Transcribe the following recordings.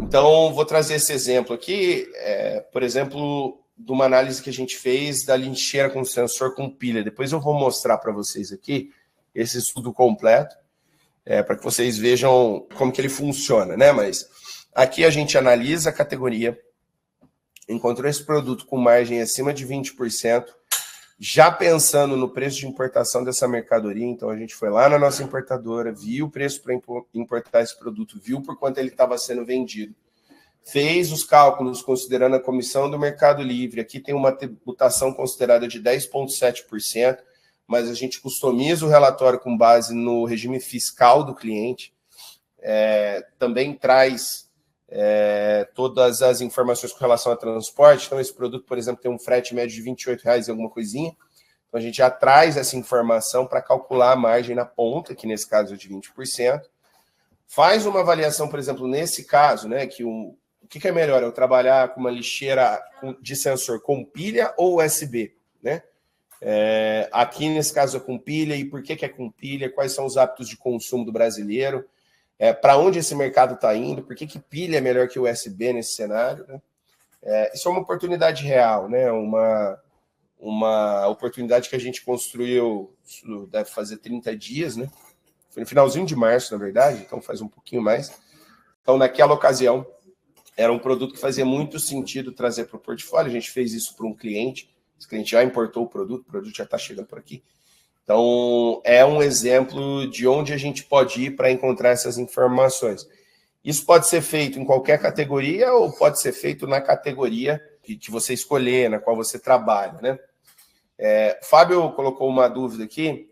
Então, vou trazer esse exemplo aqui, por exemplo, de uma análise que a gente fez da lixeira com sensor com pilha. Depois eu vou mostrar para vocês aqui esse estudo completo, para que vocês vejam como que ele funciona, né? Mas aqui a gente analisa a categoria, encontrou esse produto com margem acima de 20%, já pensando no preço de importação dessa mercadoria. Então, a gente foi lá na nossa importadora, viu o preço para importar esse produto, viu por quanto ele estava sendo vendido, fez os cálculos considerando a comissão do Mercado Livre. Aqui tem uma tributação considerada de 10,7%, mas a gente customiza o relatório com base no regime fiscal do cliente. Também traz todas as informações com relação a transporte. Então, esse produto, por exemplo, tem um frete médio de R$28 e alguma coisinha. Então, a gente já traz essa informação para calcular a margem na ponta, que nesse caso é de 20%. Faz uma avaliação, por exemplo, nesse caso, né, que o que é melhor? Eu trabalhar com uma lixeira de sensor com pilha ou USB, né? Aqui, nesse caso, é com pilha. E por que é com pilha? Quais são os hábitos de consumo do brasileiro? Para onde esse mercado está indo? Por que pilha é melhor que o USB nesse cenário, né? Isso é uma oportunidade real, né? Uma oportunidade que a gente construiu, deve fazer 30 dias, né? Foi no finalzinho de março, na verdade, então faz um pouquinho mais. Então, naquela ocasião, era um produto que fazia muito sentido trazer para o portfólio. A gente fez isso para um cliente, esse cliente já importou o produto já está chegando por aqui. Então, é um exemplo de onde a gente pode ir para encontrar essas informações. Isso pode ser feito em qualquer categoria ou pode ser feito na categoria que você escolher, na qual você trabalha, né? Fábio colocou uma dúvida aqui.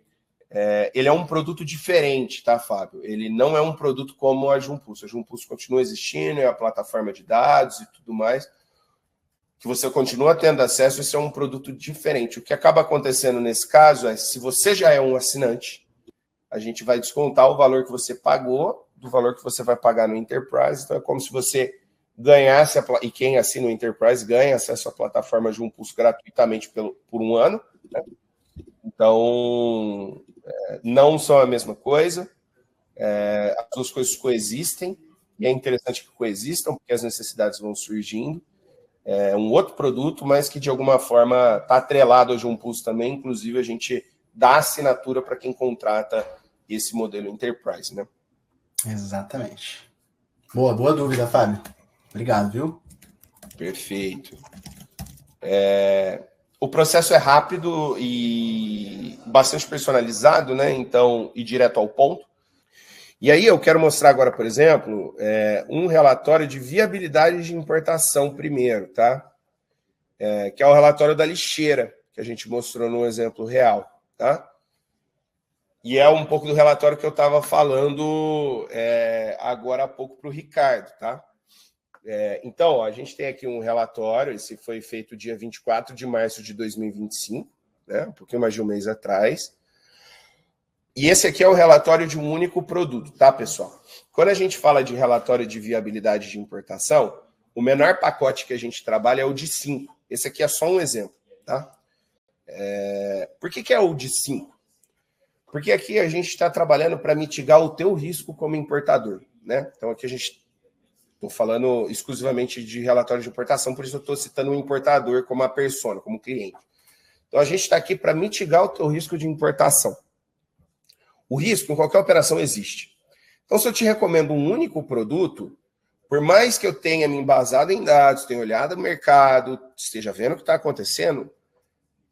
Ele é um produto diferente, tá, Fábio? Ele não é um produto como a Jumpulso. A Jumpulso continua existindo, é a plataforma de dados e tudo mais, que você continua tendo acesso. Esse é um produto diferente. O que acaba acontecendo nesse caso é, se você já é um assinante, a gente vai descontar o valor que você pagou do valor que você vai pagar no Enterprise. Então, é como se você ganhasse, e quem assina o Enterprise ganha acesso à plataforma Jumpulso gratuitamente por um ano, né? Então, não são a mesma coisa. As duas coisas coexistem, e é interessante que coexistam, porque as necessidades vão surgindo. É um outro produto, mas que de alguma forma está atrelado ao Jumpulso também. Inclusive, a gente dá assinatura para quem contrata esse modelo Enterprise, né? Exatamente. Boa dúvida, Fábio. Obrigado, viu? Perfeito. O processo é rápido e bastante personalizado, né? Então, e direto ao ponto. E aí eu quero mostrar agora, por exemplo, um relatório de viabilidade de importação primeiro, tá? Que é o relatório da lixeira, que a gente mostrou num exemplo real, tá? E é um pouco do relatório que eu estava falando agora há pouco para o Ricardo, tá? Então, ó, a gente tem aqui um relatório, esse foi feito dia 24 de março de 2025, né? Um pouquinho mais de um mês atrás. E esse aqui é o relatório de um único produto, tá, pessoal? Quando a gente fala de relatório de viabilidade de importação, o menor pacote que a gente trabalha é o de 5. Esse aqui é só um exemplo, tá? Por que é o de 5? Porque aqui a gente está trabalhando para mitigar o teu risco como importador, né? Então aqui a gente estou falando exclusivamente de relatório de importação, por isso eu estou citando o importador como a persona, como cliente. Então a gente está aqui para mitigar o teu risco de importação. O risco em qualquer operação existe. Então, se eu te recomendo um único produto, por mais que eu tenha me embasado em dados, tenha olhado o mercado, esteja vendo o que está acontecendo,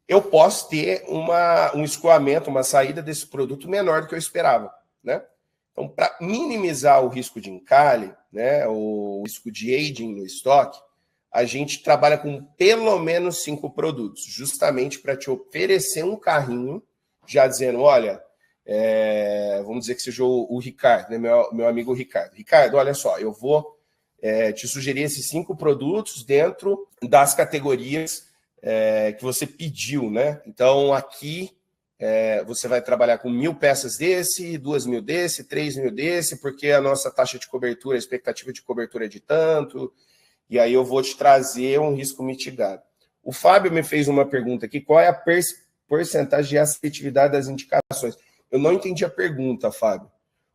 eu posso ter um escoamento, uma saída desse produto menor do que eu esperava, né? Então, para minimizar o risco de encalhe, né, o risco de aging no estoque, a gente trabalha com pelo menos 5 produtos, justamente para te oferecer um carrinho, já dizendo, olha, vamos dizer que seja o Ricardo, né, meu amigo Ricardo. Ricardo, olha só, eu vou te sugerir esses 5 produtos dentro das categorias que você pediu, né? Então, aqui você vai trabalhar com 1.000 peças desse, 2.000 desse, 3.000 desse, porque a nossa taxa de cobertura, a expectativa de cobertura é de tanto, e aí eu vou te trazer um risco mitigado. O Fábio me fez uma pergunta aqui, qual é a porcentagem de assertividade das indicações? Eu não entendi a pergunta, Fábio.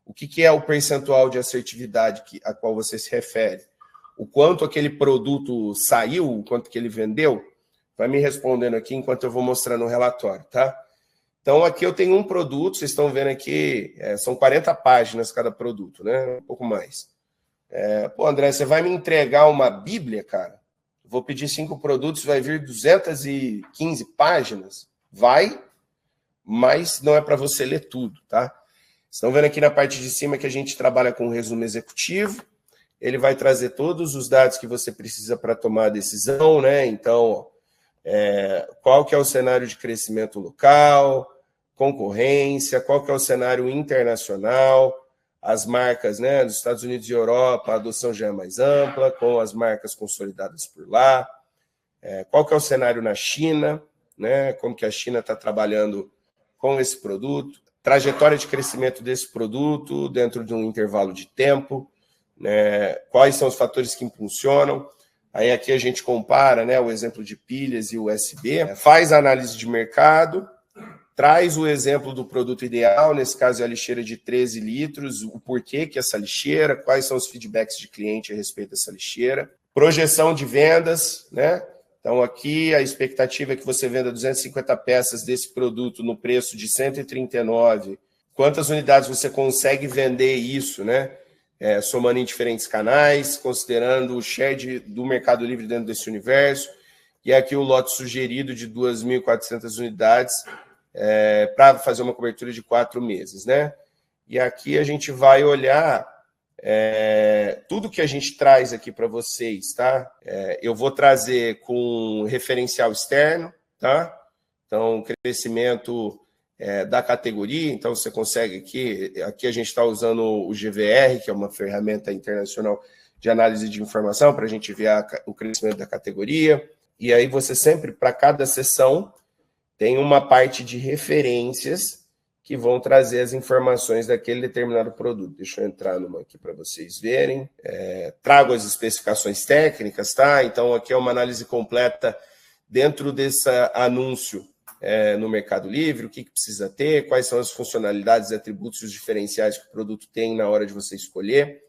O que é o percentual de assertividade a qual você se refere? o quanto aquele produto saiu, o quanto que ele vendeu, vai me respondendo aqui enquanto eu vou mostrando o relatório, tá? Então, aqui eu tenho um produto, vocês estão vendo aqui, são 40 páginas cada produto, né? Um pouco mais. Pô, André, você vai me entregar uma Bíblia, cara? Vou pedir 5 produtos, vai vir 215 páginas? Vai, mas não é para você ler tudo, tá? Estão vendo aqui na parte de cima que a gente trabalha com um resumo executivo. Ele vai trazer todos os dados que você precisa para tomar a decisão, né? Então, qual que é o cenário de crescimento local, concorrência, qual que é o cenário internacional, as marcas, né, dos Estados Unidos e Europa, a adoção já é mais ampla, com as marcas consolidadas por lá, qual que é o cenário na China, né, como que a China está trabalhando com esse produto, trajetória de crescimento desse produto dentro de um intervalo de tempo, né, quais são os fatores que impulsionam. Aí aqui a gente compara, né, o exemplo de pilhas e USB, faz a análise de mercado, traz o exemplo do produto ideal, nesse caso é a lixeira de 13 litros, o porquê que essa lixeira, quais são os feedbacks de cliente a respeito dessa lixeira, projeção de vendas, né? Então aqui a expectativa é que você venda 250 peças desse produto no preço de 139. Quantas unidades você consegue vender isso, né? Somando em diferentes canais, considerando o share do Mercado Livre dentro desse universo, e aqui o lote sugerido de 2.400 unidades para fazer uma cobertura de 4 meses, né? E aqui a gente vai olhar tudo que a gente traz aqui para vocês, tá? Eu vou trazer com referencial externo, tá? Então, crescimento da categoria, então você consegue aqui a gente está usando o GVR, que é uma ferramenta internacional de análise de informação, para a gente ver o crescimento da categoria, e aí você sempre, para cada sessão, tem uma parte de referências que vão trazer as informações daquele determinado produto. Deixa eu entrar numa aqui para vocês verem. Trago as especificações técnicas, tá? Então, aqui é uma análise completa dentro desse anúncio no Mercado Livre, o que precisa ter, quais são as funcionalidades, atributos e os diferenciais que o produto tem na hora de você escolher,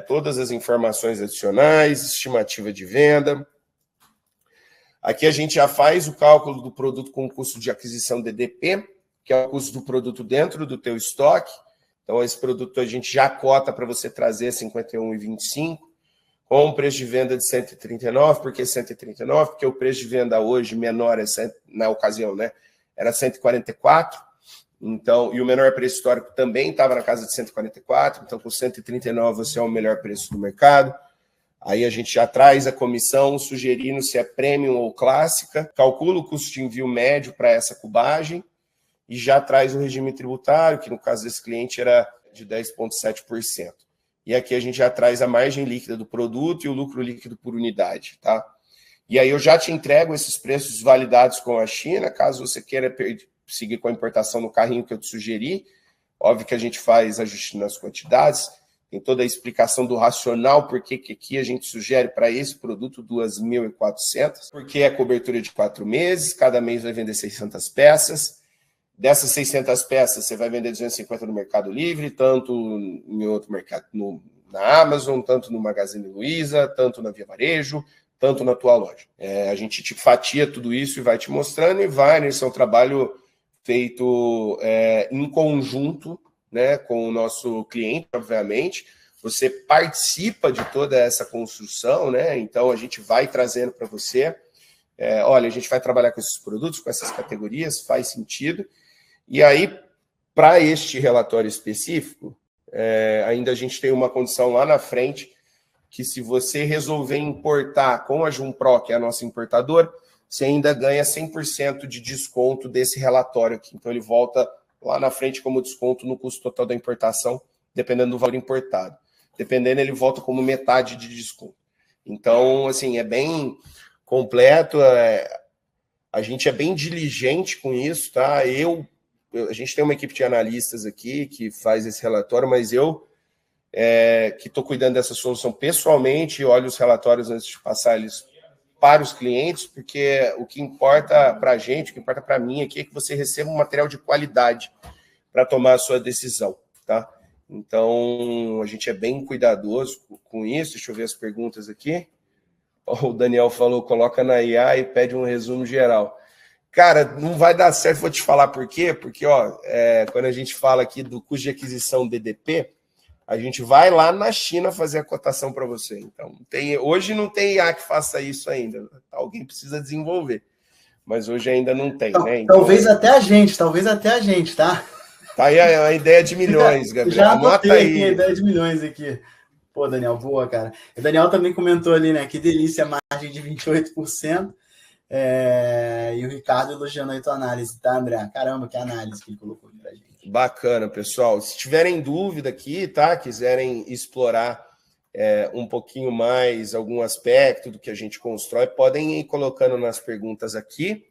todas as informações adicionais, estimativa de venda. Aqui a gente já faz o cálculo do produto com o custo de aquisição DDP, que é o custo do produto dentro do teu estoque. Então, esse produto a gente já cota para você trazer 51,25, com um preço de venda de 139. Por que 139? Porque o preço de venda hoje menor, na ocasião, né, era 144. Então, e o menor preço histórico também estava na casa de 144. Então, com 139 você é o melhor preço do mercado. Aí a gente já traz a comissão sugerindo se é premium ou clássica, calcula o custo de envio médio para essa cubagem e já traz o regime tributário, que no caso desse cliente era de 10,7%. E aqui a gente já traz a margem líquida do produto e o lucro líquido por unidade, tá? E aí eu já te entrego esses preços validados com a China, caso você queira seguir com a importação no carrinho que eu te sugeri. Óbvio que a gente faz ajuste nas quantidades, tem toda a explicação do racional, porque que aqui a gente sugere para esse produto 2.400, porque é cobertura de 4 meses, cada mês vai vender 600 peças. Dessas 600 peças, você vai vender 250 no Mercado Livre, tanto em outro mercado, na Amazon, tanto no Magazine Luiza, tanto na Via Varejo, tanto na tua loja. A gente te fatia tudo isso e vai te mostrando, e vai, esse é um trabalho feito em conjunto, né, com o nosso cliente, obviamente. Você participa de toda essa construção, né? Então a gente vai trazendo para você, olha, a gente vai trabalhar com esses produtos, com essas categorias, faz sentido. E aí, para este relatório específico, ainda a gente tem uma condição lá na frente, que se você resolver importar com a Jumpro, que é a nossa importadora, você ainda ganha 100% de desconto desse relatório aqui. Então ele volta lá na frente como desconto no custo total da importação, dependendo do valor importado. Dependendo, ele volta como metade de desconto. Então, assim, é bem completo, a gente é bem diligente com isso, tá? A gente tem uma equipe de analistas aqui que faz esse relatório, mas eu que estou cuidando dessa solução pessoalmente, olho os relatórios antes de passar eles para os clientes, porque o que importa para a gente, o que importa para mim aqui é que você receba um material de qualidade para tomar a sua decisão, tá? Então, a gente é bem cuidadoso com isso. Deixa eu ver as perguntas aqui. O Daniel falou, coloca na IA e pede um resumo geral. Cara, não vai dar certo, vou te falar por quê. Porque, quando a gente fala aqui do custo de aquisição DDP, a gente vai lá na China fazer a cotação para você. Então, hoje não tem IA que faça isso ainda. Alguém precisa desenvolver. Mas hoje ainda não tem, né? Então, talvez até a gente, tá? Tá aí a ideia de milhões, Gabriel. Já anota aí a ideia de milhões aqui. Pô, Daniel, boa, cara. O Daniel também comentou ali, né? Que delícia, margem de 28%. E o Ricardo elogiando aí tua análise, tá, André? Caramba, que análise que ele colocou aqui pra gente. Bacana, pessoal. Se tiverem dúvida aqui, tá? Quiserem explorar um pouquinho mais algum aspecto do que a gente constrói, podem ir colocando nas perguntas aqui.